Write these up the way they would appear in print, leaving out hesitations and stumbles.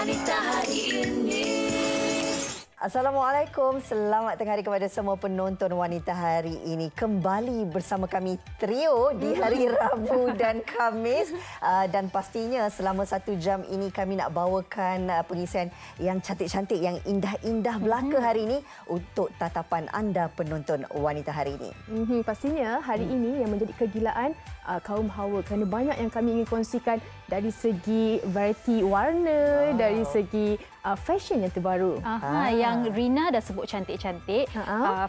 wanita hari ini. Assalamualaikum, selamat tengah hari kepada semua penonton wanita hari ini. Kembali bersama kami trio di hari Rabu dan Khamis. Dan pastinya selama 1 jam ini kami nak bawakan pengisian yang cantik-cantik, yang indah-indah belaka hari ini untuk tatapan anda penonton wanita hari ini. Pastinya hari ini yang menjadi kegilaan kaum hawa kerana banyak yang kami ingin kongsikan dari segi variety warna, dari segi fashion yang terbaru. Yang Rina dah sebut cantik-cantik.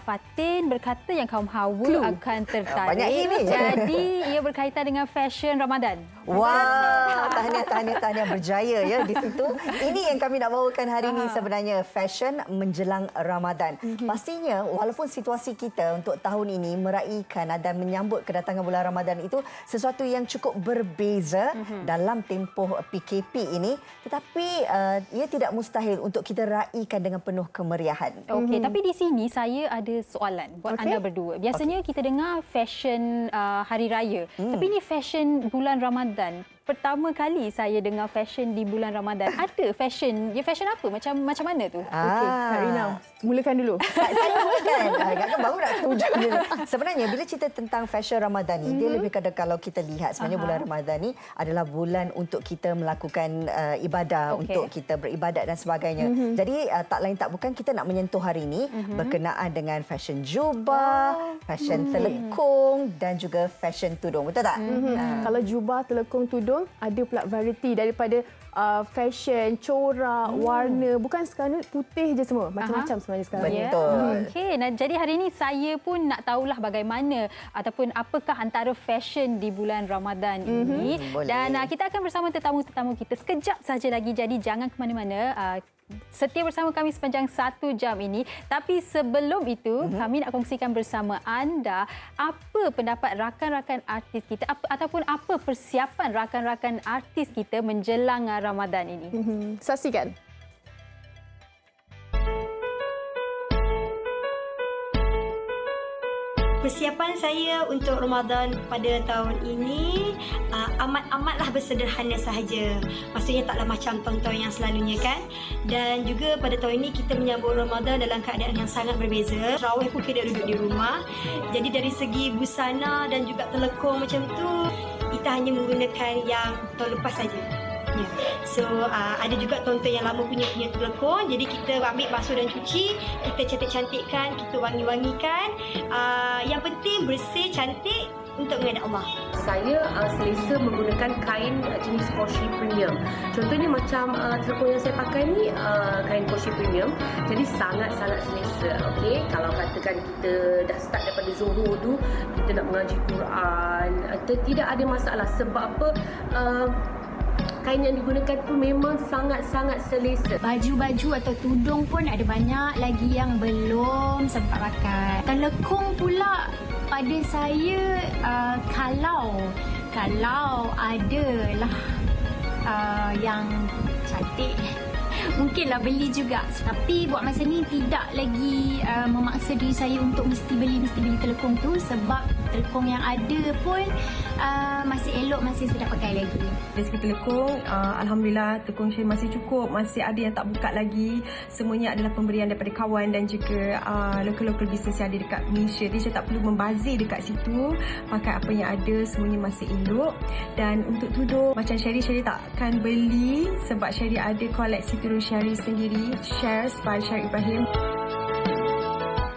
Fatin berkata yang kaum hawa akan tertarik. Banyak ini. Jadi ia berkaitan dengan fashion Ramadan. Wah, tahniah berjaya ya di situ. Ini yang kami nak bawakan hari ini sebenarnya, fashion menjelang Ramadan. Pastinya walaupun situasi kita untuk tahun ini meraihkan dan menyambut kedatangan bulan Ramadan itu sesuatu yang cukup berbeza dalam tempoh PKP ini, tetapi ia tidak mustahil untuk kita raikan dengan penuh kemeriahan. Okey, tapi di sini saya ada soalan buat anda berdua. Biasanya kita dengar fashion hari raya, tapi ini fashion bulan Ramadan. Pertama kali saya dengar fashion di bulan Ramadan. Ada fashion. Ya, fashion apa? Macam mana tu? Okey, Kak Rina, mulakan dulu. Saya mulakan. Agak baru nak tujuh dulu. Sebenarnya bila cerita tentang fashion Ramadan ni, dia lebih kepada kalau kita lihat sebenarnya bulan Ramadan ni adalah bulan untuk kita melakukan ibadah, untuk kita beribadat dan sebagainya. Jadi tak lain tak bukan kita nak menyentuh hari ini berkenaan dengan fashion jubah, fashion telekung dan juga fashion tudung. Betul tak? Kalau jubah, telekung, tudung, ada pula variety daripada fashion, corak, warna. Bukan sekarang putih je semua. Macam-macam sebenarnya sekarang. Betul. Okey, jadi hari ini saya pun nak tahulah bagaimana ataupun apakah antara fashion di bulan Ramadan ini. Boleh. Dan kita akan bersama tetamu-tetamu kita sekejap saja lagi. Jadi jangan ke mana-mana. Setia bersama kami sepanjang 1 jam ini. Tapi sebelum itu, kami nak kongsikan bersama anda apa pendapat rakan-rakan artis kita ataupun apa persiapan rakan-rakan artis kita menjelang Ramadan ini. Saksikan. Persiapan saya untuk Ramadan pada tahun ini amat-amatlah bersederhana sahaja. Maksudnya taklah macam tahun-tahun yang selalunya kan. Dan juga pada tahun ini kita menyambut Ramadan dalam keadaan yang sangat berbeza. Tarawih pun kita duduk di rumah. Jadi dari segi busana dan juga telekung macam tu, kita hanya menggunakan yang tahun lepas saja. So ada juga tonton yang lama punya telekung. Jadi kita ambil basuh dan cuci, kita cantik-cantikkan, kita wangi-wangikan. Yang penting bersih, cantik untuk menghadap Allah. Saya selesa menggunakan kain jenis Koshi Premium. Contohnya macam telekung yang saya pakai ni kain Koshi Premium. Jadi sangat-sangat selesa. Okey, kalau katakan kita dah start daripada Zuhur tu, kita nak mengaji Quran, tidak ada masalah. Sebab apa? Kain yang digunakan tu memang sangat-sangat selesa. Baju-baju atau tudung pun ada banyak lagi yang belum sempat pakai. Telekung pula pada saya kalau ada lah yang cantik, mungkinlah beli juga. Tapi buat masa ni tidak lagi memaksa diri saya untuk mesti beli telekung tu, sebab telekung yang ada pun masih elok, masih sedap pakai lagi. Dari segi telekung, alhamdulillah telekung saya masih cukup, masih ada yang tak buka lagi. Semuanya adalah pemberian daripada kawan dan juga local business yang ada dekat Malaysia. Jadi saya tak perlu membazir dekat situ, pakai apa yang ada, semuanya masih elok. Dan untuk tudung, macam Sherry takkan beli sebab Sherry ada koleksi tudung Sherry sendiri, Shares by Sherry Ibrahim.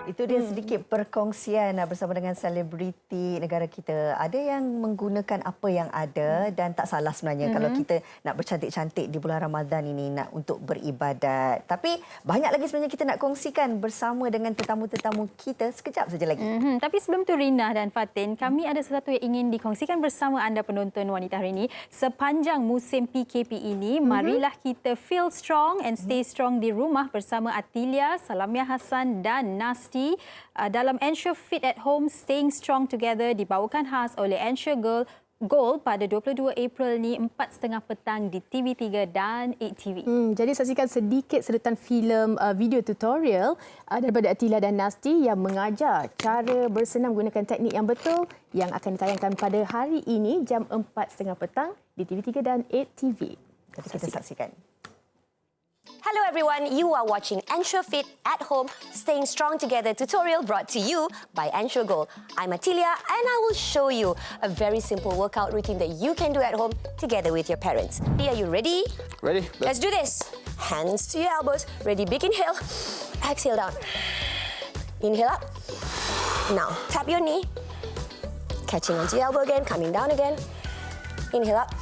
Itu dia sedikit perkongsian bersama dengan selebriti negara kita. Ada yang menggunakan apa yang ada dan tak salah sebenarnya kalau kita nak bercantik-cantik di bulan Ramadan ini nak untuk beribadat. Tapi banyak lagi sebenarnya kita nak kongsikan bersama dengan tetamu-tetamu kita sekejap saja lagi. Tapi sebelum tu Rina dan Fatin, kami ada sesuatu yang ingin dikongsikan bersama anda penonton wanita hari ini. Sepanjang musim PKP ini, marilah kita feel strong and stay strong di rumah bersama Atilia, Salamia Hassan dan Nasti dalam Ensure Fit at Home Staying Strong Together, dibawakan khas oleh Ensure Gold pada 22 April ni 4.30 petang di TV3 dan 8TV. Jadi saksikan sedikit sedetan filem video tutorial daripada Atilia dan Nasti yang mengajar cara bersenam menggunakan teknik yang betul yang akan ditayangkan pada hari ini jam 4.30 petang di TV3 dan 8TV. Kita saksikan. Hello everyone, you are watching Ensure Fit at Home, Staying Strong Together tutorial brought to you by Ensure Gold. I'm Atilia and I will show you a very simple workout routine that you can do at home together with your parents. Are you ready? Ready? Let's do this. Hands to your elbows. Ready, big inhale. Exhale down. Inhale up. Now, tap your knee. Catching onto your elbow again, coming down again. Inhale up.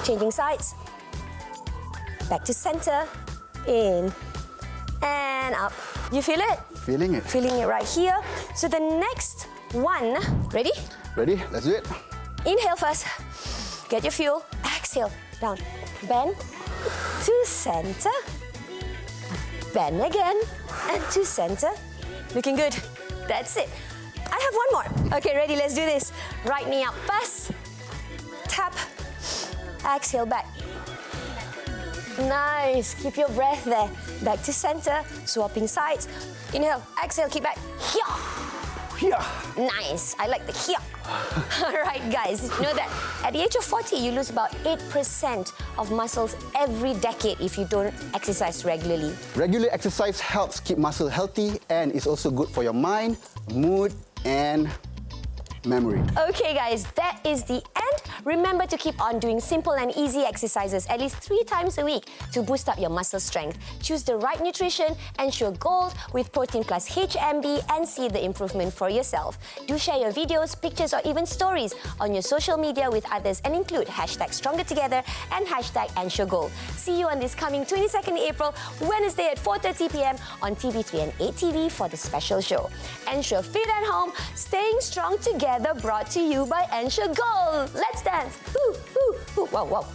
Changing sides. Back to center. In. And up. You feel it? Feeling it. Feeling it right here. So the next one. Ready? Ready? Let's do it. Inhale first. Get your fuel. Exhale. Down. Bend. To center. Bend again. And to center. Looking good. That's it. I have one more. Okay, ready? Let's do this. Right knee up first. Tap. Exhale back. Nice. Keep your breath there. Back to center. Swapping sides. Inhale. Exhale. Keep back. Here. Yeah. Nice. I like the here. All right, guys. You know that at the age of 40, you lose about 8% of muscles every decade if you don't exercise regularly. Regular exercise helps keep muscle healthy and is also good for your mind, mood, and memory. Okay, guys, that is the end. Remember to keep on doing simple and easy exercises at least 3 times a week to boost up your muscle strength. Choose the right nutrition, Ensure Gold with Protein Plus HMB, and see the improvement for yourself. Do share your videos, pictures, or even stories on your social media with others and include #Stronger Together and #Ensure Gold. See you on this coming 22nd April, Wednesday at 4:30 p.m. on TV3 and 8TV for the special show. Ensure Fit at Home, Staying Strong Together, brought to you by Ensure Gold. Let's dance. Wow, wow.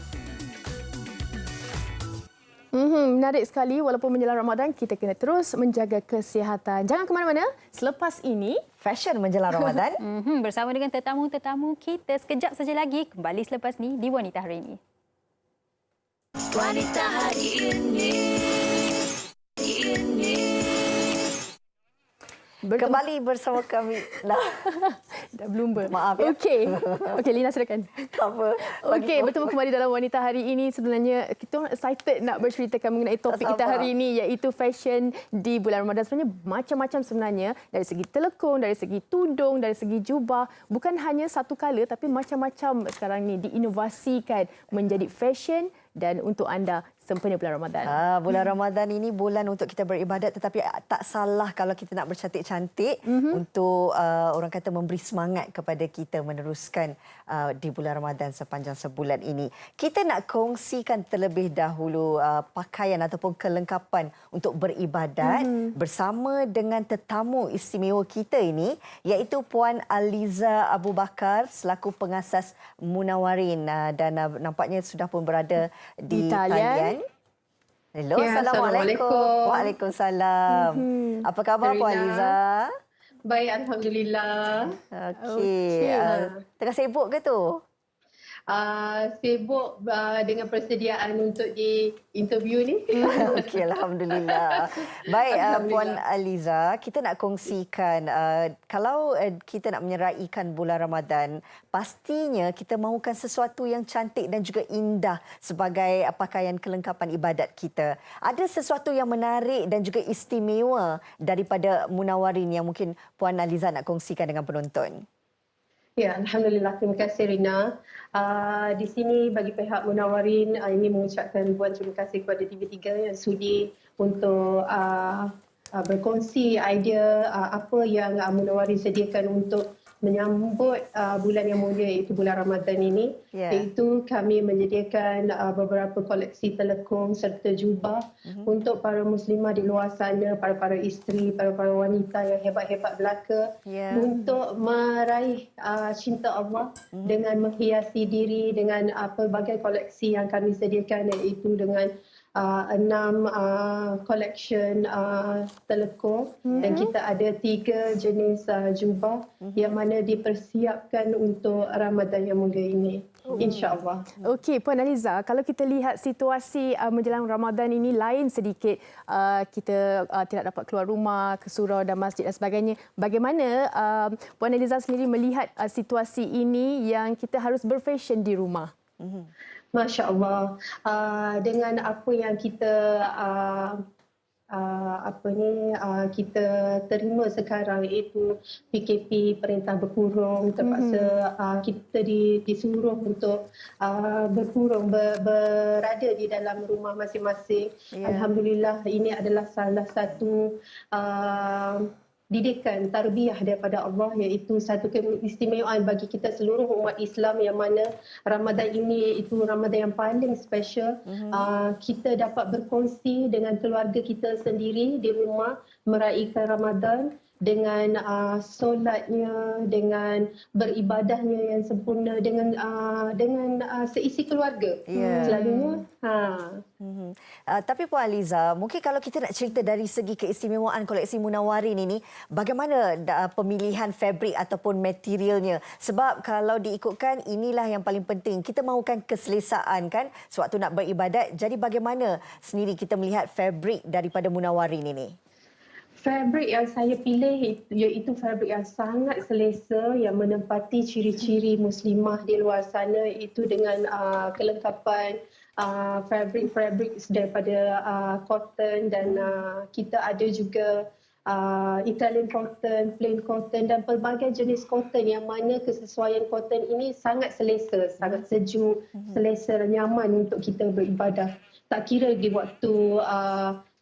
Menarik sekali. Walaupun menjelang Ramadan, kita kena terus menjaga kesihatan. Jangan ke mana-mana. Selepas ini, Fashion menjelang Ramadan. Bersama dengan tetamu-tetamu kita sekejap saja lagi kembali selepas ni di Wanita Hari Ini. Wanita Hari Ini. Kembali bersama kami. Dah berlumba. Maaf ya. Okey. Okey, Lina silakan. Tak apa. Okey, bertemu kembali dalam Wanita Hari Ini. Sebenarnya kita orang excited nak berceritakan mengenai topik kita hari ini, iaitu fashion di bulan Ramadan. Sebenarnya macam-macam sebenarnya, dari segi telekung, dari segi tudung, dari segi jubah. Bukan hanya satu colour tapi macam-macam sekarang ni diinovasikan menjadi fashion dan untuk anda sempena bulan Ramadan. Bulan Ramadan ini bulan untuk kita beribadat, tetapi tak salah kalau kita nak bercantik-cantik untuk orang kata memberi semangat kepada kita meneruskan di bulan Ramadan sepanjang sebulan ini. Kita nak kongsikan terlebih dahulu pakaian ataupun kelengkapan untuk beribadat bersama dengan tetamu istimewa kita ini, iaitu Puan Aliza Abu Bakar selaku pengasas Munawarin, dan nampaknya sudah pun berada di talian. Hello, ya, Assalamualaikum. Waalaikumsalam. Apa khabar Puan Aliza? Baik, Alhamdulillah. Okey. Tengah sibuk ke tu? Sibuk dengan persediaan untuk di interview ni. Okey, Alhamdulillah. Baik, Puan Aliza, kita nak kongsikan kalau kita nak menyeraikan bulan Ramadan, pastinya kita mahukan sesuatu yang cantik dan juga indah sebagai pakaian kelengkapan ibadat kita. Ada sesuatu yang menarik dan juga istimewa daripada Munawarin yang mungkin Puan Aliza nak kongsikan dengan penonton? Ya, Alhamdulillah. Terima kasih, Rina. Di sini bagi pihak Munawarin ini mengucapkan ribuan terima kasih kepada TV3 yang sudi untuk berkongsi idea apa yang Munawarin sediakan untuk menyambut bulan yang mulia, iaitu bulan Ramadan ini. Iaitu kami menyediakan beberapa koleksi telekung serta jubah untuk para muslimah di luar sana, para isteri, para wanita yang hebat-hebat belaka, untuk meraih cinta Allah dengan menghiasi diri dengan pelbagai koleksi yang kami sediakan, iaitu dengan 6 collection telekung, dan kita ada 3 jenis jubah yang mana dipersiapkan untuk Ramadan yang mulia ini. InsyaAllah. Okey, Puan Aliza, kalau kita lihat situasi menjelang Ramadan ini lain sedikit, kita tidak dapat keluar rumah, ke surau dan masjid dan sebagainya. Bagaimana Puan Aliza sendiri melihat situasi ini yang kita harus berfashion di rumah? Masya Allah. Dengan apa yang kita kita terima sekarang, iaitu PKP, perintah berkurung, terpaksa kita disuruh untuk berkurung, berada di dalam rumah masing-masing. Alhamdulillah, ini adalah salah satu didikan tarbiyah daripada Allah, iaitu satu keistimewaan bagi kita seluruh umat Islam, yang mana Ramadan ini itu Ramadan yang paling special. Kita dapat berkongsi dengan keluarga kita sendiri di rumah meraihkan Ramadan dengan solatnya, dengan beribadahnya yang sempurna, dengan seisi keluarga. Selalunya. Tapi Puan Aliza, mungkin kalau kita nak cerita dari segi keistimewaan koleksi Munawarin ini, bagaimana pemilihan fabrik ataupun materialnya? Sebab kalau diikutkan, inilah yang paling penting. Kita mahukan keselesaan kan sewaktu nak beribadat. Jadi bagaimana sendiri kita melihat fabrik daripada Munawarin ini? Fabrik yang saya pilih iaitu fabrik yang sangat selesa, yang menempati ciri-ciri muslimah di luar sana, iaitu dengan kelengkapan fabrik daripada cotton, dan kita ada juga Italian cotton, plain cotton dan pelbagai jenis cotton, yang mana kesesuaian cotton ini sangat selesa, sangat sejuk, selesa dan nyaman untuk kita beribadah. Tak kira di waktu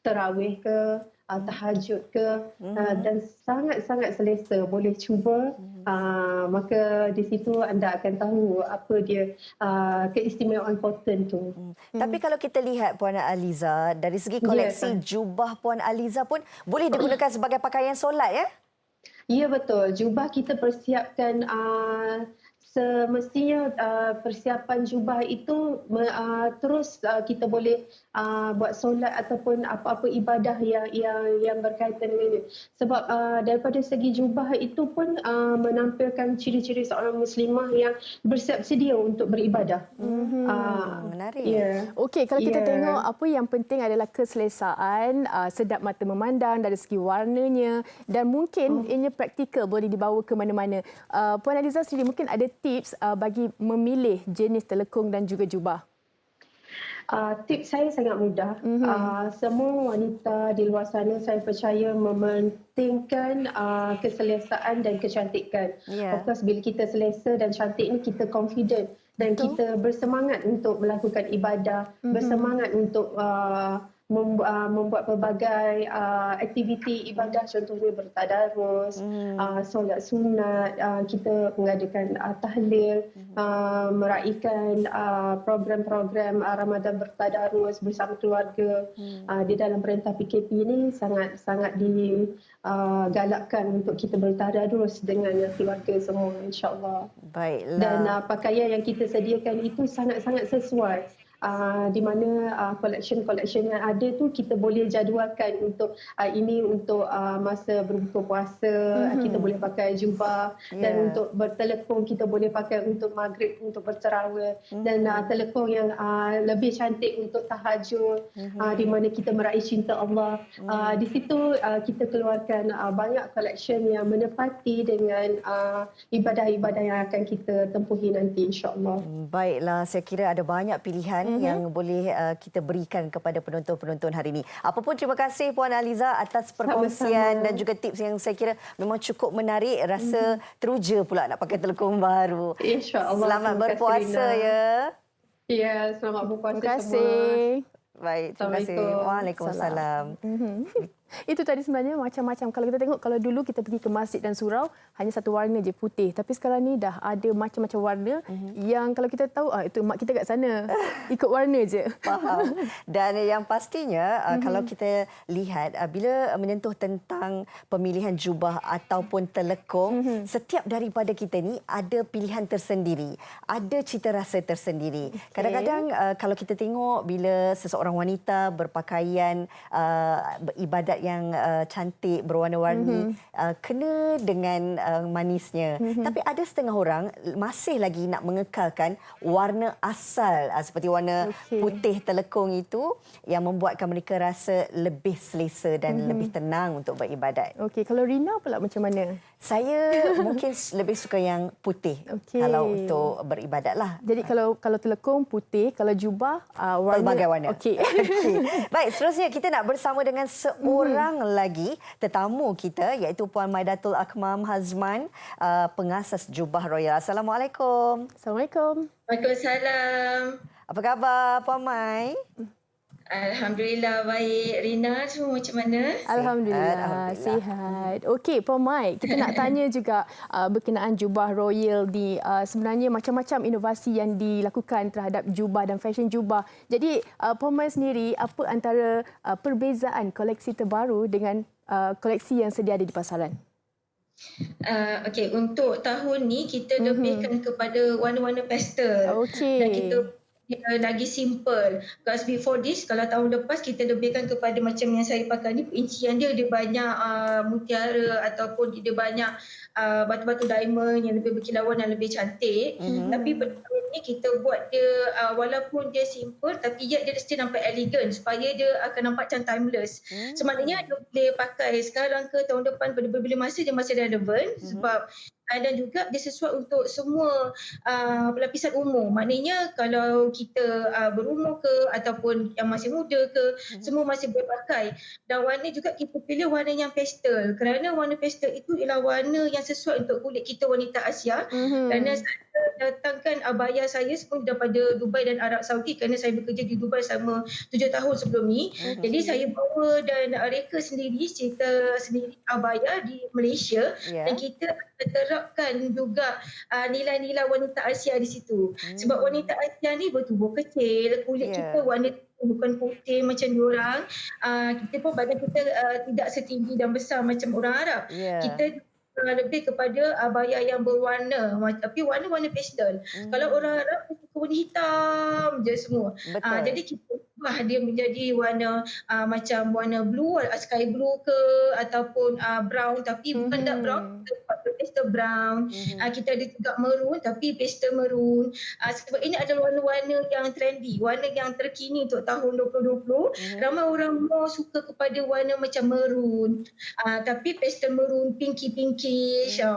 tarawih ke, tahajud ke, dan sangat-sangat selesa. Boleh cuba, maka di situ anda akan tahu apa dia keistimewaan cotton tu. Tapi kalau kita lihat Puan Aliza, dari segi koleksi jubah Puan Aliza pun boleh digunakan sebagai pakaian solat, ya? Ya, betul. Jubah kita persiapkan semestinya persiapan jubah itu terus kita boleh buat solat ataupun apa-apa ibadah yang berkaitan dengan itu. Sebab daripada segi jubah itu pun menampilkan ciri-ciri seorang muslimah yang bersiap sedia untuk beribadah. Menarik. Okey, kalau kita tengok, apa yang penting adalah keselesaan, sedap mata memandang dari segi warnanya, dan mungkin ianya praktikal, boleh dibawa ke mana-mana. Puan Aliza sendiri mungkin ada tips bagi memilih jenis telekung dan juga jubah? Tips saya sangat mudah. Semua wanita di luar sana, saya percaya, mementingkan keselesaan dan kecantikan. Of course, bila kita selesa dan cantik ni, kita confident dan kita bersemangat untuk melakukan ibadah, bersemangat untuk membuat pelbagai aktiviti ibadah, contohnya bertadarus, solat sunat, kita mengadakan tahlil, meraihkan program-program Ramadan bertadarus bersama keluarga. Di dalam perintah PKP ini sangat digalakkan untuk kita bertadarus dengan keluarga semua, insya-Allah. Baiklah. Dan pakaian yang kita sediakan itu sangat-sangat sesuai. Di mana collection yang ada tu kita boleh jadualkan untuk ini untuk masa berbuka puasa, kita boleh pakai jubah, dan untuk bertelekung kita boleh pakai untuk maghrib, untuk berterawih, dan telekung yang lebih cantik untuk tahajud, di mana kita meraih cinta Allah. Di situ kita keluarkan banyak collection yang menepati dengan ibadah-ibadah yang akan kita tempuhi nanti, insya-Allah. Baiklah, saya kira ada banyak pilihan yang boleh kita berikan kepada penonton-penonton hari ini. Apapun, terima kasih Puan Aliza atas perkongsian dan juga tips yang saya kira memang cukup menarik. Rasa teruja pula nak pakai telekung baru. InsyaAllah. Selamat berpuasa, ya. Ya, selamat berpuasa Terima kasih. Baik, terima kasih. Waalaikumsalam. Itu tadi sebenarnya macam-macam. Kalau kita tengok, kalau dulu kita pergi ke masjid dan surau, hanya satu warna je, putih. Tapi sekarang ni dah ada macam-macam warna yang kalau kita tahu, itu mak kita kat sana. Ikut warna je. Faham. Dan yang pastinya, kalau kita lihat, bila menyentuh tentang pemilihan jubah ataupun telekung, setiap daripada kita ni ada pilihan tersendiri. Ada cita rasa tersendiri. Kadang-kadang kalau kita tengok, bila seseorang wanita berpakaian beribadat yang cantik, berwarna-warni, kena dengan manisnya. Tapi ada setengah orang masih lagi nak mengekalkan warna asal, seperti warna putih telekung itu, yang membuatkan mereka rasa lebih selesa dan lebih tenang untuk beribadat. Okey, kalau Rina pula macam mana? Saya mungkin lebih suka yang putih kalau untuk beribadat lah. Jadi kalau telekung putih, kalau jubah warna pelbagai warna. Okey. Okey. Baik, seterusnya kita nak bersama dengan seorang lagi tetamu kita iaitu Puan Maidatul Akmam Hazman, pengasas Jubah Royal. Assalamualaikum. Assalamualaikum. Waalaikumsalam. Apa khabar Puan Mai? Alhamdulillah baik. Rina semua macam mana? Alhamdulillah, sihat. Okey, Puan Mai, kita nak tanya juga berkenaan jubah royal ni. Sebenarnya macam-macam inovasi yang dilakukan terhadap jubah dan fashion jubah. Jadi, Puan Mai sendiri, apa antara perbezaan koleksi terbaru dengan koleksi yang sedia ada di pasaran? Okey, untuk tahun ni kita lebihkan kepada warna-warna pastel. Okey. Dan kita lagi simple. Because before this, kalau tahun lepas kita lebihkan kepada macam yang saya pakai ni, perincian dia banyak mutiara ataupun dia banyak batu-batu diamond yang lebih berkilauan dan lebih cantik. Tapi pada tahun ni kita buat dia walaupun dia simple tapi dia still nampak elegan supaya dia akan nampak macam timeless. So maknanya dia boleh pakai sekarang ke tahun depan pada bila masa dia masih relevan sebab dan juga dia sesuai untuk semua lapisan umur. Maknanya kalau kita berumur ke ataupun yang masih muda ke, semua masih boleh pakai. Dan warna juga kita pilih warna yang pastel. Kerana warna pastel itu ialah warna yang sesuai untuk kulit kita wanita Asia. Kerana saya datangkan abaya saya semua daripada Dubai dan Arab Saudi kerana saya bekerja di Dubai selama 7 tahun sebelum ni. Jadi saya bawa dan reka sendiri, cerita sendiri abaya di Malaysia dan kita terapkan juga nilai-nilai wanita Asia di situ. Sebab wanita Asia ni bertubuh kecil, kulit kita warna bukan putih macam diorang. Kita pun badan kita tidak setinggi dan besar macam orang Arab. Kita lebih kepada abaya yang berwarna tapi warna-warna pastel. Kalau orang Arab suka warna hitam je semua. Jadi kita ubah dia menjadi warna macam warna blue, sky blue ke ataupun brown tapi bukan dark brown, pastel brown. Kita ada juga maroon tapi pastel maroon. Sebab ini adalah warna-warna yang trendy, warna yang terkini untuk tahun 2020. Ramai orang more suka kepada warna macam maroon tapi pastel maroon, pinkish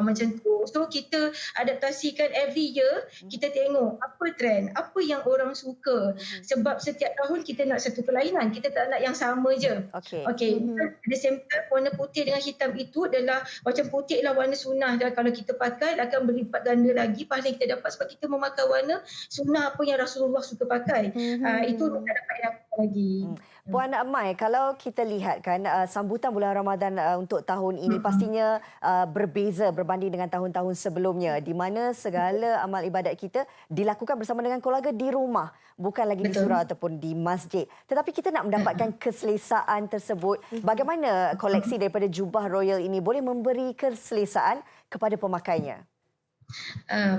macam tu. So kita adaptasikan every year, kita tengok apa trend, apa yang orang suka. Sebab setiap tahun kita nak satu kelainan, kita tak nak yang sama je. Okey. At the same time, warna putih dengan hitam itu adalah macam putih lah warna sunnah, dan kalau kita pakai akan berlipat ganda lagi pahala yang kita dapat sebab kita memakai warna sunnah apa yang Rasulullah suka pakai. Itu tak dapat lagi. Puan Mai, kalau kita lihat kan sambutan bulan Ramadan untuk tahun ini pastinya berbeza berbanding dengan tahun-tahun sebelumnya di mana segala amal ibadat kita dilakukan bersama dengan keluarga di rumah, bukan lagi di surau ataupun di masjid. Tetapi kita nak mendapatkan keselesaan tersebut. Bagaimana koleksi daripada jubah royal ini boleh memberi keselesaan kepada pemakainya?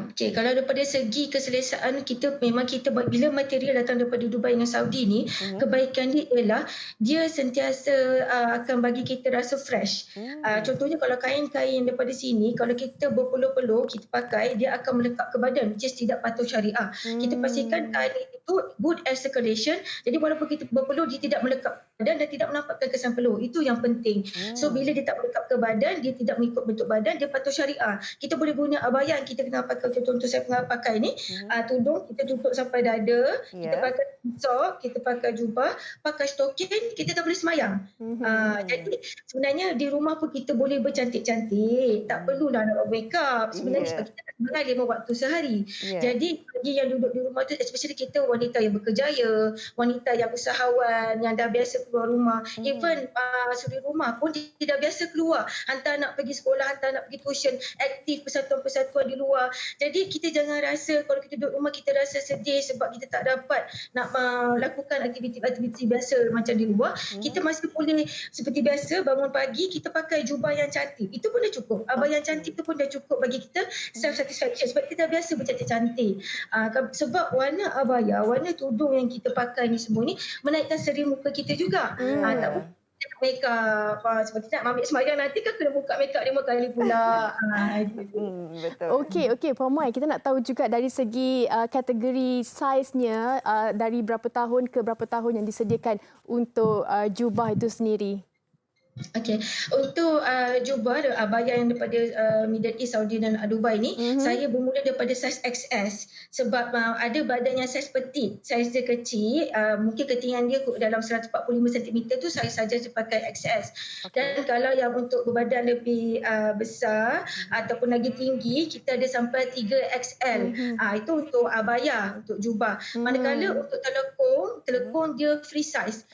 Okey, kalau daripada segi keselesaan kita memang kita bila material datang daripada Dubai dengan Saudi ni, kebaikan dia ialah dia sentiasa akan bagi kita rasa fresh. Contohnya kalau kain-kain daripada sini, kalau kita berpeluh-peluh kita pakai, dia akan melekat ke badan, which is tidak patuh syariah. Kita pastikan kain itu good air circulation, jadi walaupun kita berpeluh dia tidak melekat badan dan tidak menampakkan kesan peluh. Itu yang penting. So bila dia tak melekat ke badan, dia tidak mengikut bentuk badan, dia patuh syariah. Kita boleh guna abaya yang kita kena pakai, contoh saya pernah pakai ni, tudung kita tutup sampai dada, kita pakai sok, kita pakai jubah, pakai stokin, kita tak boleh semayang. Jadi sebenarnya di rumah pun kita boleh bercantik-cantik, tak perlulah nak make up. Sebenarnya kita nak 5 waktu sehari. Jadi bagi yang duduk di rumah tu, especially kita wanita yang berkerjaya, wanita yang usahawan, yang dah biasa keluar rumah, even suri rumah pun dia dah biasa keluar, hantar anak pergi sekolah, hantar anak pergi tuition, aktif persatuan-persatuan di luar. Jadi kita jangan rasa kalau kita duduk rumah kita rasa sedih sebab kita tak dapat nak melakukan aktiviti-aktiviti biasa macam di luar. Kita masih boleh seperti biasa bangun pagi kita pakai jubah yang cantik. Itu pun dah cukup. Abaya yang cantik itu pun dah cukup bagi kita self satisfaction sebab kita dah biasa bercantik-cantik. Sebab warna abaya, warna tudung yang kita pakai ni semua ni menaikkan seri muka kita juga. Tak boleh make up sebab kita nak ambil sembahyang nanti kan kena buka make up 5 kali pula. Betul. Okey Puan Mai, kita nak tahu juga dari segi kategori saiznya dari berapa tahun ke berapa tahun yang disediakan untuk jubah itu sendiri. Okey, untuk jubah abaya yang daripada Middle East, Saudi dan Dubai ni, saya bermula daripada saiz XS sebab ada badan yang saiz petit, saiz dia kecil, mungkin ketinggian dia dalam 145 cm tu saya saja pakai XS. Dan kalau yang untuk berbadan lebih besar ataupun lagi tinggi, kita ada sampai 3XL. Itu untuk abaya, untuk jubah. Manakala untuk telekung dia free size.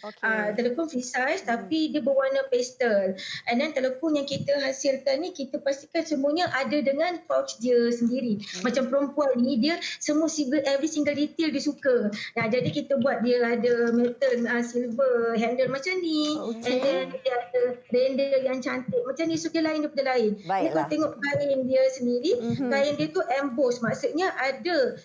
Telekung free size tapi dia berwarna pastel. And then telekung yang kita hasilkan ni kita pastikan semuanya ada dengan pouch dia sendiri. Macam perempuan ni dia semua every single detail dia suka. Jadi kita buat dia ada metal silver handle macam ni. And then dia ada render yang cantik macam ni. So dia lain daripada lain. Ni kau tengok kain dia sendiri. Kain dia tu emboss, maksudnya ada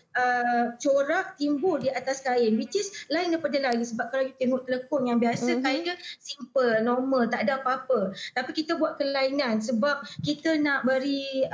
corak timbul di atas kain, which is lain daripada lain. Sebab kalau you tengok telekung yang biasa, kain dia simple, normal, tak ada apa-apa. Tapi kita buat kelainan sebab kita nak beri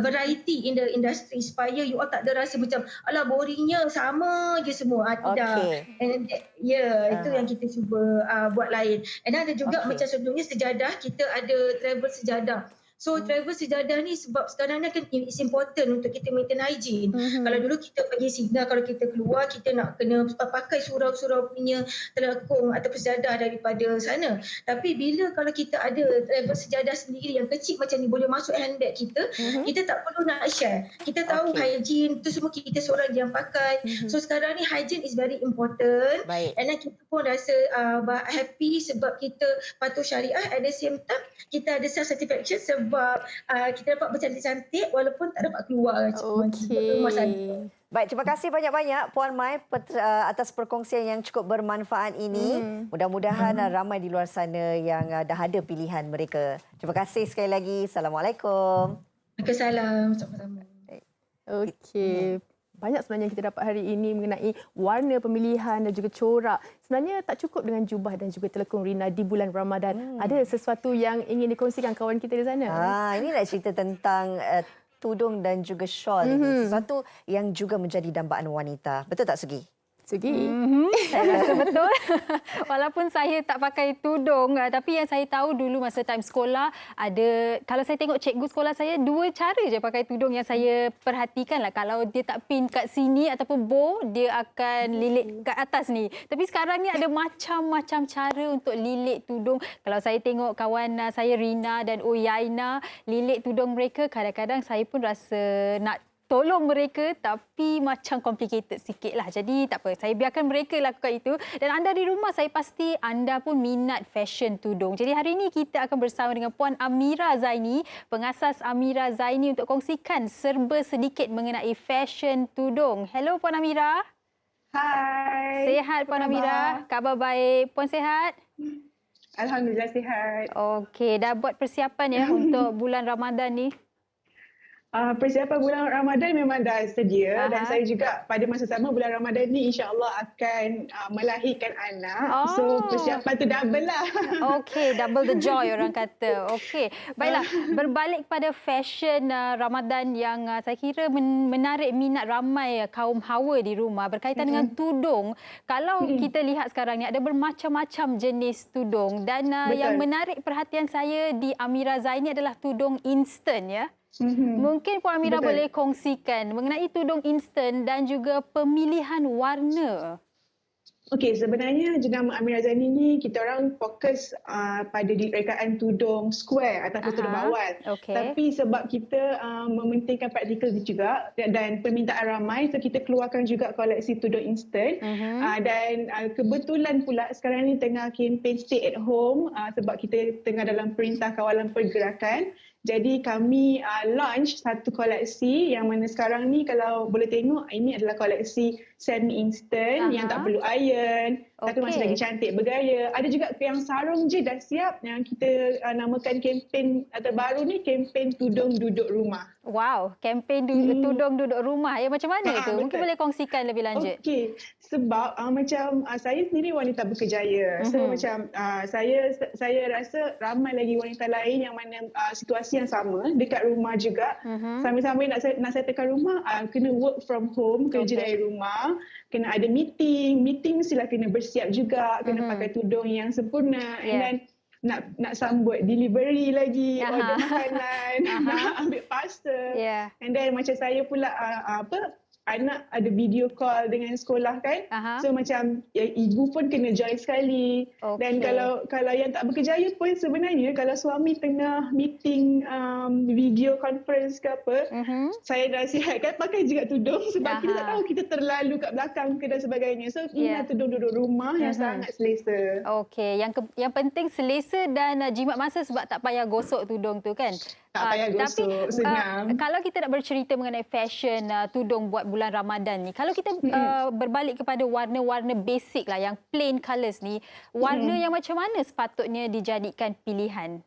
variety in the industry supaya you all tak ada rasa macam alah boringnya sama je semua. Tidak. And itu yang kita cuba buat lain. And ada juga macam sebelumnya sejadah, kita ada travel sejadah. So travel sejadah ni sebab sekarang ni kan it's important untuk kita maintain hygiene. Kalau dulu kita pergi Sina, kalau kita keluar kita nak kena pakai surau-surau punya telekung atau sejadah daripada sana. Tapi bila kalau kita ada travel sejadah sendiri yang kecil macam ni boleh masuk handbag kita, kita tak perlu nak share. Kita tahu hygiene tu semua kita seorang yang pakai. So sekarang ni hygiene is very important. And then kita pun rasa happy sebab kita patuh syariah, at the same time kita ada self satisfaction sebab kita dapat bercantik-cantik walaupun tak dapat keluar rumah sana. Baik, terima kasih banyak-banyak Puan Mai atas perkongsian yang cukup bermanfaat ini. Mudah-mudahan ramai di luar sana yang dah ada pilihan mereka. Terima kasih sekali lagi. Assalamualaikum. Waalaikumsalam. Sama-sama. Okey. Banyak sebenarnya kita dapat hari ini mengenai warna pemilihan dan juga corak. Sebenarnya tak cukup dengan jubah dan juga telekung Rina di bulan Ramadan. Ada sesuatu yang ingin dikongsikan kawan kita di sana? Ini nak cerita tentang tudung dan juga shawl. Sesuatu yang juga menjadi dambaan wanita. Betul tak Sugi? Sugi? Saya rasa betul. Walaupun saya tak pakai tudung, tapi yang saya tahu dulu masa time sekolah, kalau saya tengok cikgu sekolah saya, 2 cara je pakai tudung yang saya perhatikan lah. Kalau dia tak pin kat sini ataupun bow, dia akan lilit kat atas ni. Tapi sekarang ni ada macam-macam cara untuk lilit tudung. Kalau saya tengok kawan saya Rina dan Uyaina lilit tudung mereka, kadang-kadang saya pun rasa nak tolong mereka tapi macam complicated sikit lah. Jadi tak apa, saya biarkan mereka lakukan itu. Dan anda di rumah, saya pasti anda pun minat fashion tudung. Jadi hari ini kita akan bersama dengan Puan Amira Zaini, pengasas Amira Zaini, untuk kongsikan serba sedikit mengenai fashion tudung. Hello Puan Amira. Hai. Sihat Puan Amira? Khabar baik. Puan sihat? Alhamdulillah sihat. Okey, dah buat persiapan ya untuk bulan Ramadan ni? Persiapan bulan Ramadan memang dah sedia. Dan saya juga pada masa sama bulan Ramadan ni insya-Allah akan melahirkan anak. So persiapan tu double lah. Okey, double the joy orang kata. Okey. Baiklah, berbalik pada fashion Ramadan yang saya kira menarik minat ramai kaum hawa di rumah berkaitan dengan tudung. Kalau kita lihat sekarang ni ada bermacam-macam jenis tudung dan yang menarik perhatian saya di Amira Zaini adalah tudung instant ya. Mungkin Puan Amira boleh kongsikan mengenai tudung instan dan juga pemilihan warna. Okey, sebenarnya jenama Amira Zaini ni kita orang fokus pada direkaan tudung square ataupun tudung bawal. Tapi sebab kita mementingkan praktikal juga dan permintaan ramai, so kita keluarkan juga koleksi tudung instant. Dan kebetulan pula sekarang ni tengah kempen stay at home sebab kita tengah dalam perintah kawalan pergerakan. Jadi kami launch satu koleksi yang mana sekarang ni kalau boleh tengok ini adalah koleksi semi instant yang tak perlu iron tapi masih lagi cantik bergaya. Ada juga yang sarung je dah siap yang kita namakan kempen terbaru ni, kempen tudung duduk rumah. Wow, kempen tudung duduk rumah. Ya, macam mana itu? Mungkin boleh kongsikan lebih lanjut. Okey, sebab macam saya sendiri wanita berkejaya. So macam saya rasa ramai lagi wanita lain yang mana situasi yang sama dekat rumah juga. Sambil-sambil nak settlekan rumah, kena work from home, kerja dari rumah, kena ada meeting mestilah kena bersiap juga, kena pakai tudung yang sempurna. Dan nak sambut delivery lagi, order makanan, nak ambil parcel. And then macam saya pula anak ada video call dengan sekolah kan. So macam ibu pun kena join sekali. Dan kalau yang tak berkejaya pun sebenarnya kalau suami tengah meeting video conference ke apa, saya nasihatkan pakai juga tudung sebab kita tak tahu kita terlalu kat belakang ke dan sebagainya. So guna tudung duduk rumah yang sangat selesa. Okey, yang penting selesa dan jimat masa sebab tak payah gosok tudung tu kan. Tak payah gosok, senang. Kalau kita nak bercerita mengenai fashion tudung buat bulan Ramadan ni, kalau kita berbalik kepada warna-warna basic lah, yang plain colours ni, warna yang macam mana sepatutnya dijadikan pilihan?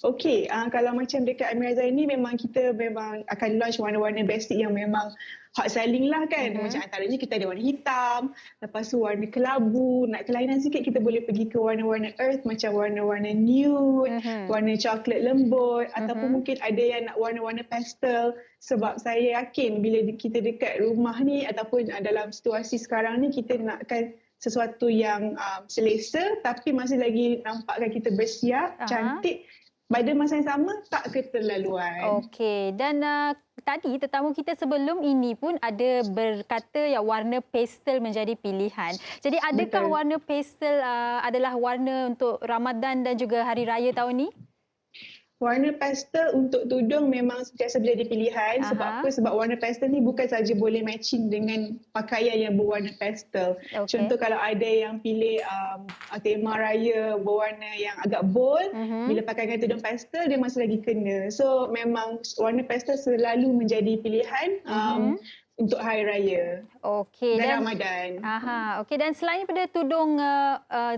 Okey, kalau macam dekat Amira Zaini kita memang akan launch warna-warna basic yang memang hot selling lah kan. Macam antaranya kita ada warna hitam, lepas tu warna kelabu, nak kelainan sikit kita boleh pergi ke warna-warna earth macam warna-warna nude, warna coklat lembut, ataupun mungkin ada yang nak warna-warna pastel. Sebab saya yakin bila kita dekat rumah ni ataupun dalam situasi sekarang ni kita nakkan sesuatu yang selesa tapi masih lagi nampakkan kita bersiap, cantik. Pada masa yang sama, tak keterlaluan. Okey, dan tadi tetamu kita sebelum ini pun ada berkata yang warna pastel menjadi pilihan. Jadi adakah warna pastel adalah warna untuk Ramadan dan juga Hari Raya tahun ni? Warna pastel untuk tudung memang sentiasa menjadi pilihan. Sebab apa? Sebab warna pastel ni bukan saja boleh matching dengan pakaian yang berwarna pastel. Contoh kalau ada yang pilih tema raya berwarna yang agak bold, bila pakai dengan tudung pastel dia masih lagi kena. So memang warna pastel selalu menjadi pilihan untuk Hari Raya dan Ramadan. Okey, dan selain daripada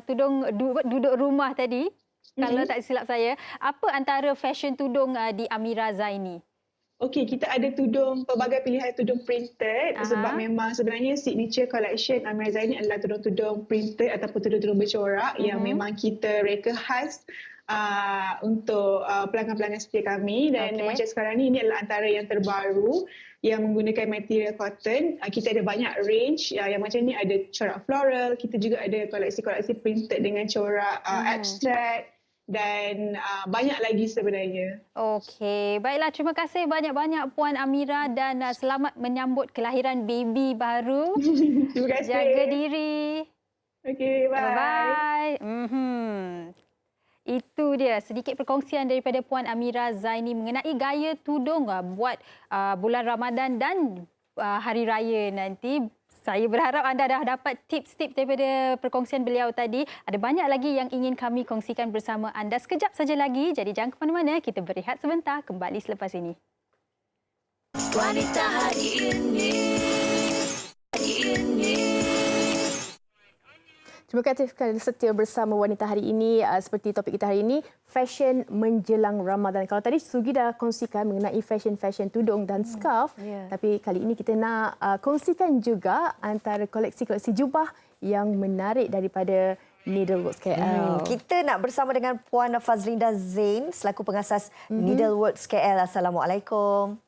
tudung duduk rumah tadi, kalau tak silap saya, apa antara fashion tudung di Amira Zaini? Okey, kita ada tudung, pelbagai pilihan tudung printed sebab memang sebenarnya signature collection Amira Zaini adalah tudung-tudung printed ataupun tudung-tudung bercorak yang memang kita reka khas untuk pelanggan-pelanggan setia kami dan macam sekarang ni ini adalah antara yang terbaru yang menggunakan material cotton. Kita ada banyak range yang macam ni, ada corak floral, kita juga ada koleksi-koleksi printed dengan corak abstract dan banyak lagi sebenarnya. Okey, baiklah, terima kasih banyak-banyak Puan Amira dan selamat menyambut kelahiran baby baru. Terima kasih. Jaga diri. Okey, bye. Itu dia sedikit perkongsian daripada Puan Amira Zaini mengenai gaya tudung buat bulan Ramadan dan Hari Raya nanti. Saya berharap anda dah dapat tips-tips daripada perkongsian beliau tadi. Ada banyak lagi yang ingin kami kongsikan bersama anda sekejap saja lagi. Jadi jangan ke mana-mana, kita berehat sebentar, kembali selepas ini. Wanita hari ini. Terima kasih kerana setia bersama Wanita Hari ini. Seperti topik kita hari ini, fashion menjelang Ramadan. Kalau tadi Sugi dah kongsikan mengenai fashion tudung dan scarf, tapi kali ini kita nak kongsikan juga antara koleksi-koleksi jubah yang menarik daripada Needleworks KL. Kita nak bersama dengan Puan Fazlinda Zain selaku pengasas Needleworks KL. Assalamualaikum.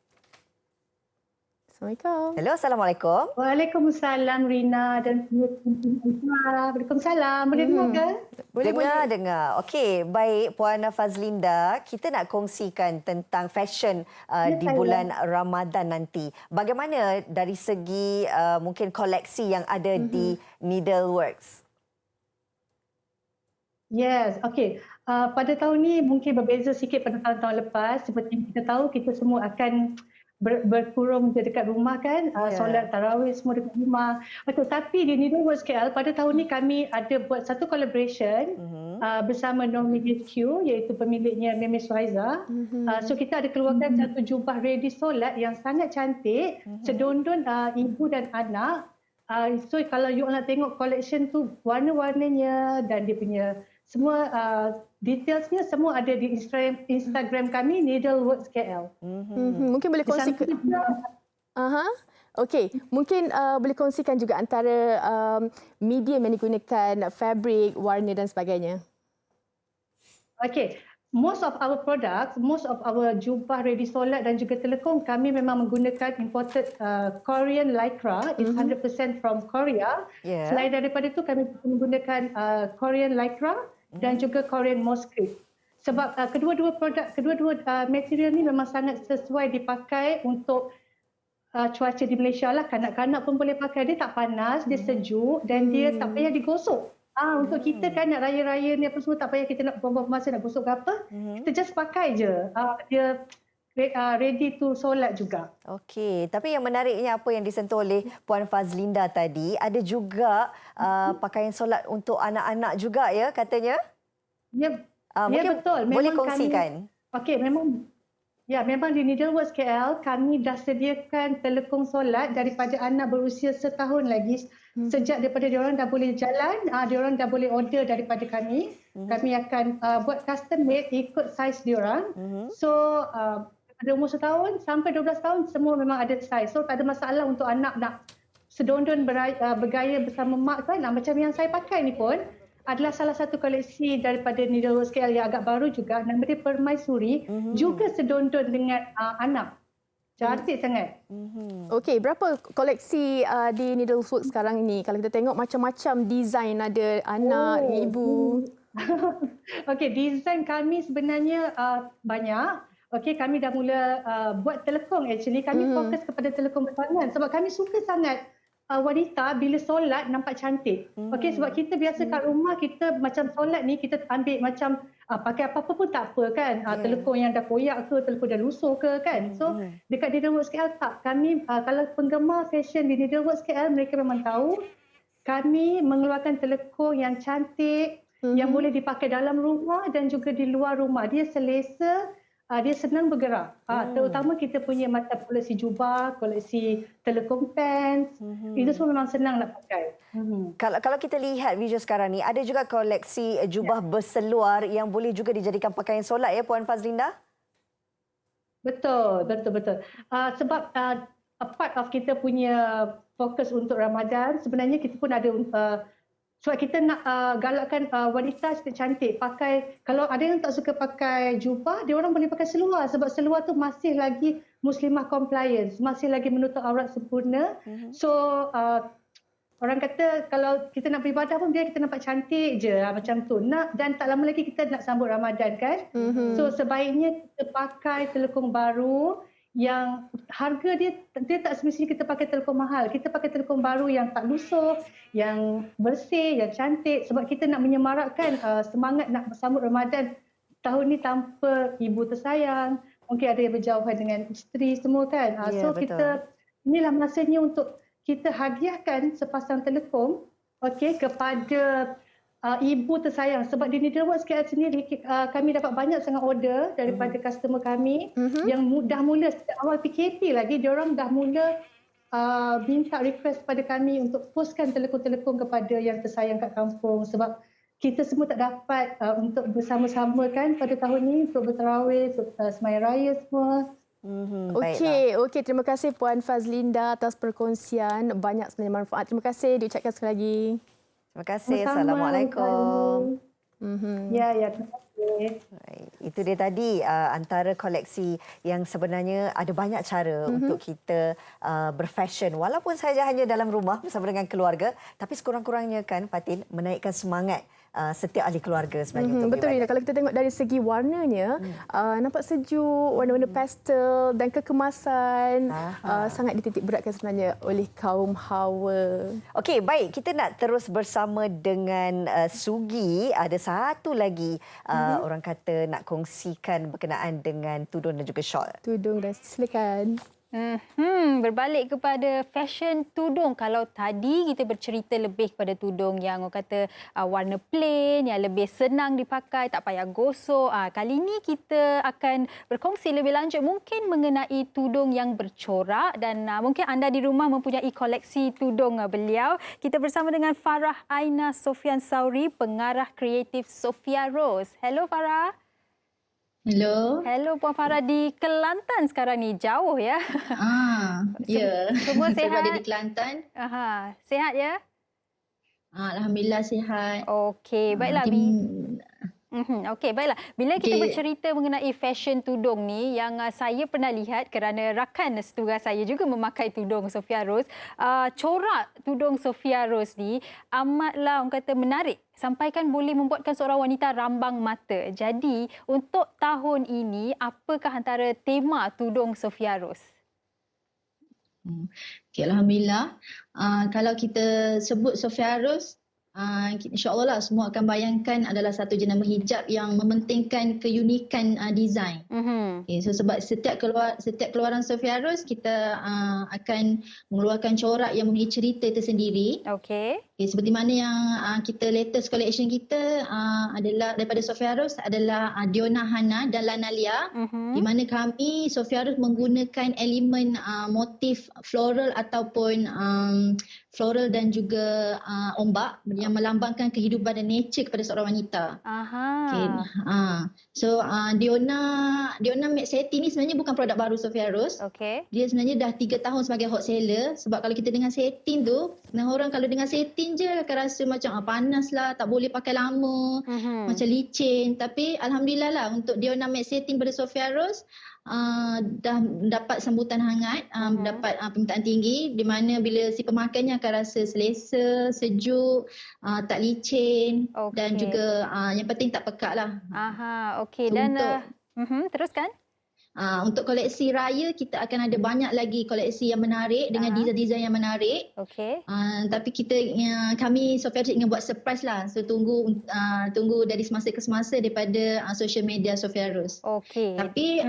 Assalamualaikum. Hello, Assalamualaikum. Waalaikumsalam Rina dan Waalaikumsalam. Boleh dengar ke? Boleh. Dengar. Okey, baik Puan Fazlinda, kita nak kongsikan tentang fashion di bulan Ramadan nanti. Bagaimana dari segi mungkin koleksi yang ada di Needleworks? Yes, okey. Pada tahun ni mungkin berbeza sikit pada tahun-tahun lepas. Seperti kita tahu, kita semua akan berkurung dekat rumah kan, solat tarawih semua dekat rumah. Tapi di Needleworks KL pada tahun ni kami ada buat satu collaboration bersama Nomi HQ iaitu pemiliknya Memes Waiza. So kita ada keluarkan satu jubah ready solat yang sangat cantik, sedondon ibu dan anak. So kalau you nak tengok collection tu, warna-warnanya dan dia punya semua detailsnya semua ada di Instagram kami Needleworks KL. Mungkin boleh kongsikan. Okey, mungkin boleh kongsikan juga antara medium yang digunakan, fabric, warna dan sebagainya. Okey. Most of our products, most of our jubah ready solat dan juga telekong kami memang menggunakan imported Korean lycra. It's 100% from Korea. Selain daripada itu kami menggunakan Korean lycra dan juga Korean Mosquito. Sebab kedua-dua material ni memang sangat sesuai dipakai untuk cuaca di Malaysia lah. Kanak-kanak pun boleh pakai. Dia tak panas, dia sejuk dan dia tak payah digosok. Untuk kita kan nak raya-raya ni apa semua tak payah kita nak buang masa nak gosok ke apa. Kita just pakai je. Dia ready to solat juga. Okey, tapi yang menariknya apa yang disentuh oleh Puan Fazlinda tadi, ada juga pakaian solat untuk anak-anak juga ya katanya? Ya, mungkin betul. Boleh kongsikan? Okey, memang di Needleworks KL kami dah sediakan telekong solat daripada anak berusia setahun lagi. Sejak daripada diorang dah boleh jalan, diorang dah boleh order daripada kami. Kami akan buat custom made ikut saiz diorang. So daripada umur setahun sampai 12 tahun semua memang ada saiz. So tak ada masalah untuk anak nak sedondon bergaya bersama mak kan. Macam yang saya pakai ni pun adalah salah satu koleksi daripada Needleworks KL yang agak baru juga. Nama dia Permaisuri. Juga sedondon dengan anak. Cantik sangat. Okey, berapa koleksi di Needleworks sekarang ini? Kalau kita tengok macam-macam design, ada anak, ibu. Okey, design kami sebenarnya banyak. Okey, kami dah mula buat telekong actually. Kami fokus kepada telekong bertangan sebab kami suka sangat wanita bila solat nampak cantik. Okey, sebab kita biasa kat rumah kita macam solat ni kita ambil macam pakai apa-apa pun tak apa kan. Telekong yang dah koyak ke, telekong dah lusuh ke kan. So dekat Needleworks KL tak. Kami kalau penggemar fashion di Needleworks KL mereka memang tahu kami mengeluarkan telekong yang cantik yang boleh dipakai dalam rumah dan juga di luar rumah. Dia selesa. Dia senang bergerak. Terutama kita punya macam koleksi jubah, koleksi telekong pants. Itu semua memang senang nak pakai. Kalau kita lihat video sekarang ni, ada juga koleksi jubah berseluar yang boleh juga dijadikan pakaian solat ya Puan Fazlinda? Betul. Sebab part of kita punya fokus untuk Ramadan, sebenarnya kita pun ada sebab kita nak galakkan wanita cantik pakai. Kalau ada yang tak suka pakai jubah, dia orang boleh pakai seluar sebab seluar tu masih lagi muslimah compliance, masih lagi menutup aurat sempurna. So orang kata kalau kita nak beribadah pun biar kita nampak cantik je macam tu. Dan tak lama lagi kita nak sambut Ramadan kan. So sebaiknya kita pakai telekong baru yang harga dia tak semestinya kita pakai telekong mahal. Kita pakai telekong baru yang tak lusuh, yang bersih, yang cantik sebab kita nak menyemarakkan semangat nak bersambut Ramadan tahun ni tanpa ibu tersayang. Mungkin ada yang berjauhan dengan isteri semua kan. So kita inilah masanya untuk kita hadiahkan sepasang telekong kepada ibu tersayang sebab di Needleworks KL sendiri kami dapat banyak sangat order daripada customer kami yang dah mula sejak awal PKP lagi diorang dah mula minta request pada kami untuk postkan telekong-telekong kepada yang tersayang kat kampung sebab kita semua tak dapat untuk bersama-sama kan pada tahun ni untuk bertarawih, untuk sembahyang raya semua. Okey, terima kasih Puan Fazlinda atas perkongsian. Banyak sebenarnya manfaat. Terima kasih diucapkan sekali lagi. Terima kasih. Assalamualaikum. Ya, terima kasih. Itu dia tadi antara koleksi yang sebenarnya ada banyak cara untuk kita berfashion. Walaupun saja hanya dalam rumah bersama dengan keluarga, tapi sekurang-kurangnya kan Fatin menaikkan semangat setiap ahli keluarga sebenarnya untuk betul Rina. Kalau kita tengok dari segi warnanya nampak sejuk, warna-warna pastel dan kekemasan sangat dititik beratkan sebenarnya oleh kaum hawa. Okey, baik, kita nak terus bersama dengan Sugi. Ada satu lagi orang kata nak kongsikan berkenaan dengan tudung dan juga shawl. Tudung dan silakan. Berbalik kepada fashion tudung. Kalau tadi kita bercerita lebih kepada tudung yang orang kata warna plain, yang lebih senang dipakai, tak payah gosok. Kali ini kita akan berkongsi lebih lanjut mungkin mengenai tudung yang bercorak dan mungkin anda di rumah mempunyai koleksi tudung beliau. Kita bersama dengan Farah Aina Sofian Sauri, pengarah kreatif Sophia Rose. Hello Farah. Hello. Hello Puan Farah di Kelantan sekarang ni. Jauh ya? Ya. Semua sihat? Saya berada di Kelantan. Sihat ya? Alhamdulillah sihat. Okey, baiklah. Okey, baiklah. Bila kita bercerita mengenai fashion tudung ni, yang saya pernah lihat kerana rakan setugas saya juga memakai tudung Sophia Rose, corak tudung Sophia Rose ni amatlah orang kata menarik. Sampaikan boleh membuatkan seorang wanita rambang mata. Jadi, untuk tahun ini, apakah antara tema tudung Sophia Rose? Okay, Alhamdulillah. Kalau kita sebut Sophia Rose, InsyaAllah lah semua akan bayangkan adalah satu jenama hijab yang mementingkan keunikan desain. Okay, so sebab setiap keluaran Sophia Rose kita akan mengeluarkan corak yang mempunyai cerita tersendiri. Okay, seperti mana yang kita latest collection kita adalah daripada Sophia Rose adalah Diona Hana dan Lana Lia, di mana kami Sophia Rose menggunakan elemen motif floral ataupun floral dan juga ombak yang melambangkan kehidupan dan nature kepada seorang wanita. Okay. So Diona Matte Satin ni sebenarnya bukan produk baru Sophia Rose. Dia sebenarnya dah 3 tahun sebagai hot seller. Sebab kalau kita dengan satin tu, orang kalau dengan satin je akan rasa macam panas lah, tak boleh pakai lama, macam licin. Tapi Alhamdulillah lah untuk Diona Matte Satin pada Sophia Rose dah dapat sambutan hangat, dapat permintaan tinggi, di mana bila si pemakainya akan rasa selesa, sejuk, tak licin dan juga yang penting tak pekat lah. Okey. Dan teruskan. Untuk koleksi raya kita akan ada banyak lagi koleksi yang menarik dengan desain-desain yang menarik. Tapi kami Sophia Rose ingin buat surprise lah. So tunggu dari semasa ke semasa daripada social media Sophia Rose. Tapi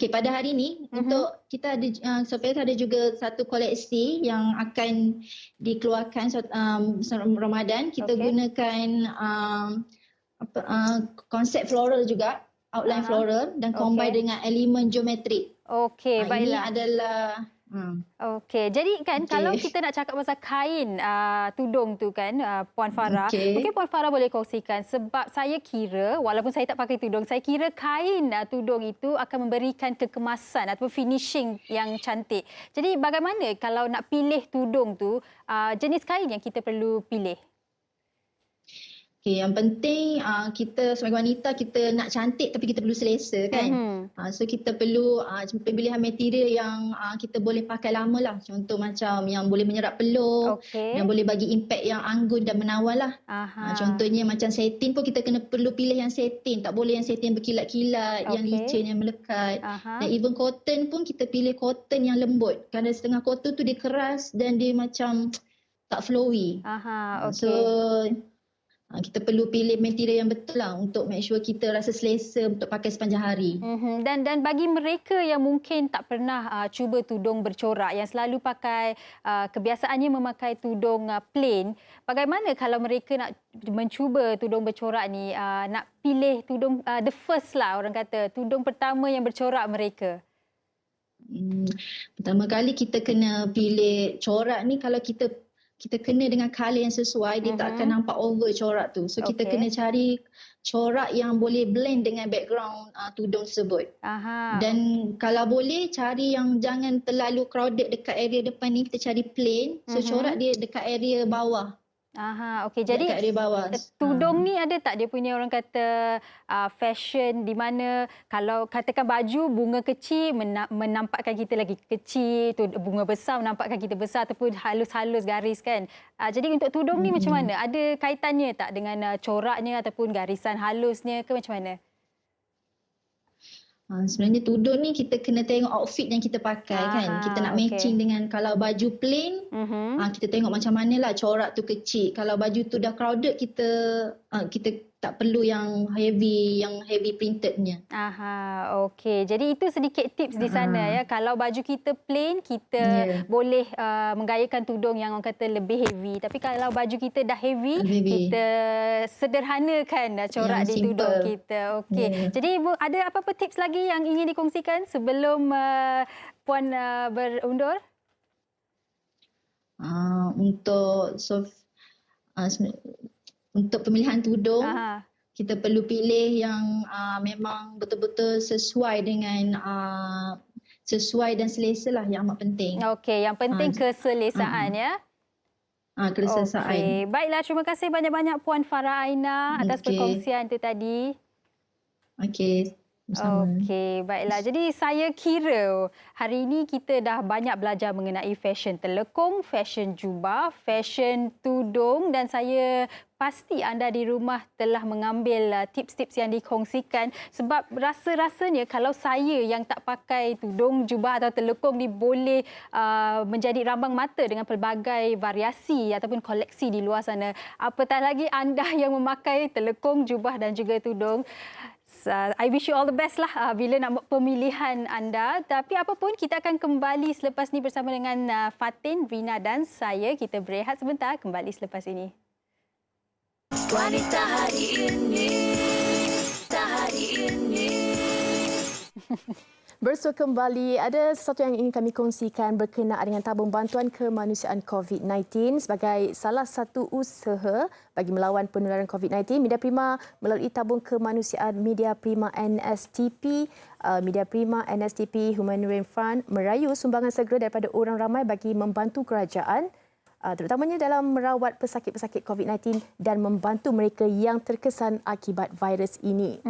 pada hari ni untuk kita ada Sophia Rose ada juga satu koleksi yang akan dikeluarkan Ramadan. Kita gunakan konsep floral juga. Outline floral dan combine dengan elemen geometrik. Baiklah. Ini adalah jadi kan kalau kita nak cakap pasal kain tudung tu kan Puan Farah, mungkin Puan Farah boleh kongsikan, sebab saya kira walaupun saya tak pakai tudung, saya kira kain tudung itu akan memberikan kekemasan atau finishing yang cantik. Jadi bagaimana kalau nak pilih tudung tu, jenis kain yang kita perlu pilih? Yang penting kita sebagai wanita kita nak cantik tapi kita perlu selesa kan. So kita perlu pemilihan material yang kita boleh pakai lama lah. Contoh macam yang boleh menyerap peluh, yang boleh bagi impact yang anggun dan menawan lah. Contohnya macam satin pun kita perlu pilih yang satin. Tak boleh yang satin berkilat-kilat, yang licin, yang melekat. Dan even cotton pun kita pilih cotton yang lembut. Kerana setengah cotton tu dia keras dan dia macam tak flowy. So kita perlu pilih material yang betul lah untuk make sure kita rasa selesa untuk pakai sepanjang hari. Dan bagi mereka yang mungkin tak pernah cuba tudung bercorak, yang selalu pakai kebiasaannya memakai tudung plain, bagaimana kalau mereka nak mencuba tudung bercorak ni, nak pilih tudung the first lah orang kata, tudung pertama yang bercorak mereka? Pertama kali kita kena pilih corak ni, kalau kita kena dengan colour yang sesuai, dia tak akan nampak over corak tu. So kita kena cari corak yang boleh blend dengan background tudung tersebut. Dan kalau boleh cari yang jangan terlalu crowded dekat area depan ni, kita cari plain. So corak dia dekat area bawah. Jadi dekat area bawah. Tudung ni ada tak dia punya orang kata fashion di mana kalau katakan baju bunga kecil menampakkan kita lagi kecil, bunga besar menampakkan kita besar, ataupun halus-halus garis kan. Jadi untuk tudung ni macam mana? Ada kaitannya tak dengan coraknya ataupun garisan halusnya ke macam mana? Sebenarnya tudung ni kita kena tengok outfit yang kita pakai kan. Kita nak matching dengan, kalau baju plain, kita tengok macam manalah corak tu kecil. Kalau baju tu dah crowded, kita tak perlu yang heavy printednya. Jadi itu sedikit tips di sana ya. Kalau baju kita plain, kita boleh menggayakan tudung yang orang kata lebih heavy. Tapi kalau baju kita dah heavy, kita sederhanakan corak di tudung kita. Jadi Ibu, ada apa-apa tips lagi yang ingin dikongsikan sebelum Puan berundur? Untuk pemilihan tudung, kita perlu pilih yang memang betul-betul sesuai dengan sesuai dan selesa lah, yang amat penting. Yang penting keselesaan ya. keselesaan. Okey, baiklah, terima kasih banyak-banyak Puan Farah Aina atas perkongsian itu tadi. Okey. Okey, baiklah. Jadi saya kira hari ini kita dah banyak belajar mengenai fashion telekung, fashion jubah, fashion tudung dan saya pasti anda di rumah telah mengambil tips-tips yang dikongsikan sebab rasa-rasanya kalau saya yang tak pakai tudung, jubah atau telekung ni boleh menjadi rambang mata dengan pelbagai variasi ataupun koleksi di luar sana. Apatah lagi anda yang memakai telekung, jubah dan juga tudung. I wish you all the best lah bila nak buat pemilihan anda. Tapi apapun, kita akan kembali selepas ni bersama dengan Fatin, Rina dan saya. Kita berehat sebentar, kembali selepas ini. Wanita hari ini, Bersua kembali, ada sesuatu yang ingin kami kongsikan berkenaan dengan tabung bantuan kemanusiaan COVID-19 sebagai salah satu usaha bagi melawan penularan COVID-19. Media Prima melalui tabung kemanusiaan Media Prima NSTP, Media Prima NSTP Humanitarian Fund merayu sumbangan segera daripada orang ramai bagi membantu kerajaan terutamanya dalam merawat pesakit-pesakit COVID-19 dan membantu mereka yang terkesan akibat virus ini.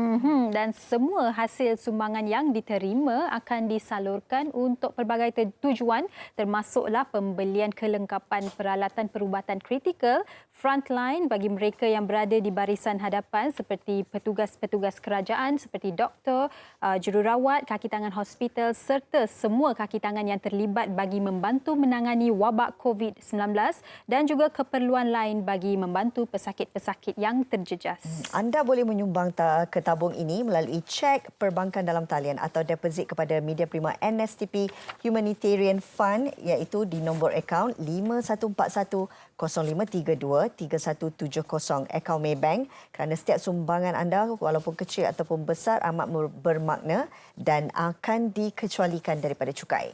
Dan semua hasil sumbangan yang diterima akan disalurkan untuk pelbagai tujuan termasuklah pembelian kelengkapan peralatan perubatan kritikal, frontline bagi mereka yang berada di barisan hadapan seperti petugas-petugas kerajaan seperti doktor, jururawat, kaki tangan hospital serta semua kaki tangan yang terlibat bagi membantu menangani wabak COVID-19 dan juga keperluan lain bagi membantu pesakit-pesakit yang terjejas. Anda boleh menyumbang ke tabung ini melalui cek perbankan dalam talian atau deposit kepada Media Prima NSTP Humanitarian Fund iaitu di nombor akaun 5141 0532 3170 akaun Maybank kerana setiap sumbangan anda walaupun kecil ataupun besar amat bermakna dan akan dikecualikan daripada cukai.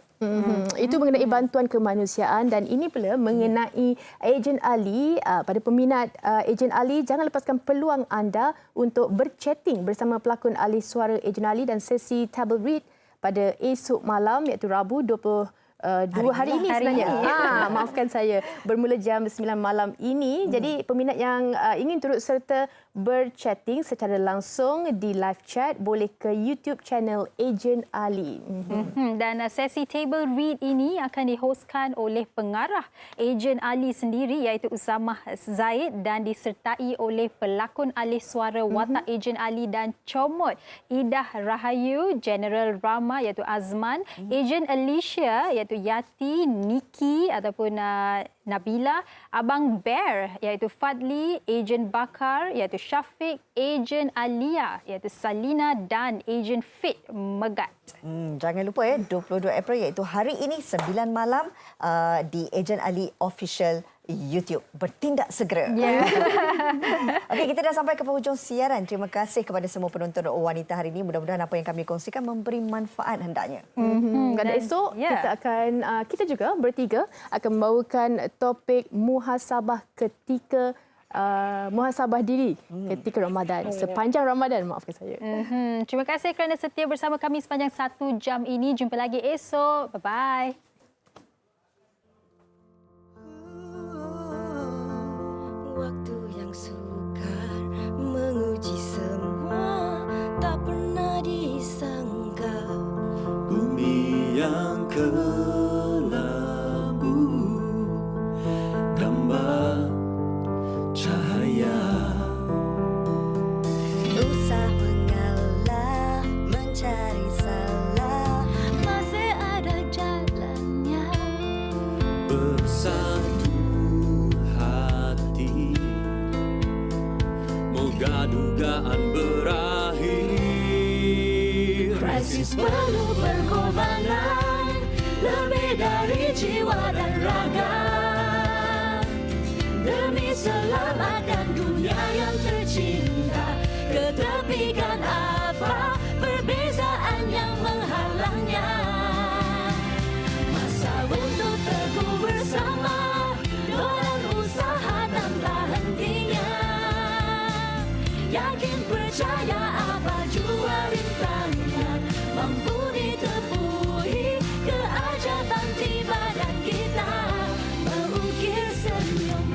Itu mengenai bantuan kemanusiaan dan ini pula mengenai Ejen Ali. Pada peminat Ejen Ali, jangan lepaskan peluang anda untuk berchatting bersama pelakon ahli suara Ejen Ali dan sesi table read pada esok malam iaitu Rabu 22 hari ini sebenarnya. Maafkan saya. Bermula jam 9 malam ini. Jadi peminat yang ingin turut serta berchatting secara langsung di live chat boleh ke YouTube channel Ejen Ali. Dan sesi table read ini akan dihostkan oleh pengarah Ejen Ali sendiri iaitu Usamah Zaid dan disertai oleh pelakon ahli suara watak Ejen Ali dan comot Idah Rahayu, General Rama iaitu Azman, Ejen Alicia iaitu Yati, Niki ataupun Nabila, Abang Bear iaitu Fadli, Ejen Bakar iaitu Syafiq, Ejen Alia iaitu Salina dan Ejen Fit Megat. Jangan lupa 22 April iaitu hari ini 9 malam di Ejen Ali Official YouTube. Bertindak segera. Okey, kita dah sampai ke penghujung siaran. Terima kasih kepada semua penonton wanita hari ini. Mudah-mudahan apa yang kami kongsikan memberi manfaat hendaknya. Dan esok kita juga bertiga akan membawakan topik muhasabah ketika muhasabah diri ketika Ramadan. Sepanjang Ramadan, maafkan saya. Terima kasih kerana setia bersama kami sepanjang 1 jam ini. Jumpa lagi esok. Bye-bye. Waktu yang sukar menguji semua, tak pernah disangka. Bumi yang kelabu, gambar cahaya. Usah mengalah, mencari salah, masih ada jalannya. Bersatu hati, moga dugaan berakhir. Krisis perlu pengorbanan, lebih dari jiwa dan raga. Demi selamatkan dunia yang tercinta, ketepikan apa perbezaan yang menghalangnya. Masa untuk teguh bersama, dorong usaha tanpa hentinya. Yakin percaya apa jua rintangan, mampu ditepuhi keajaiban tiba dan kita mengukir senyum.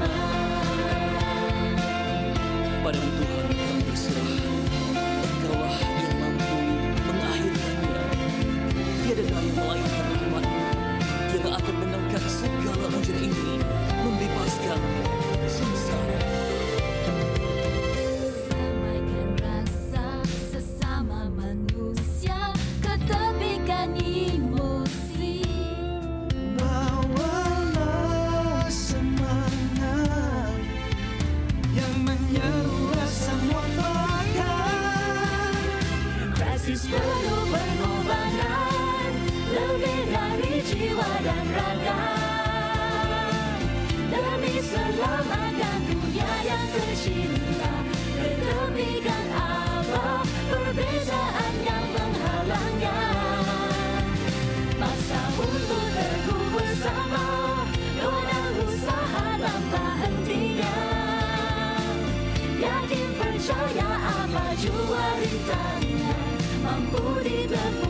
baju rintangan mampu ditepuk.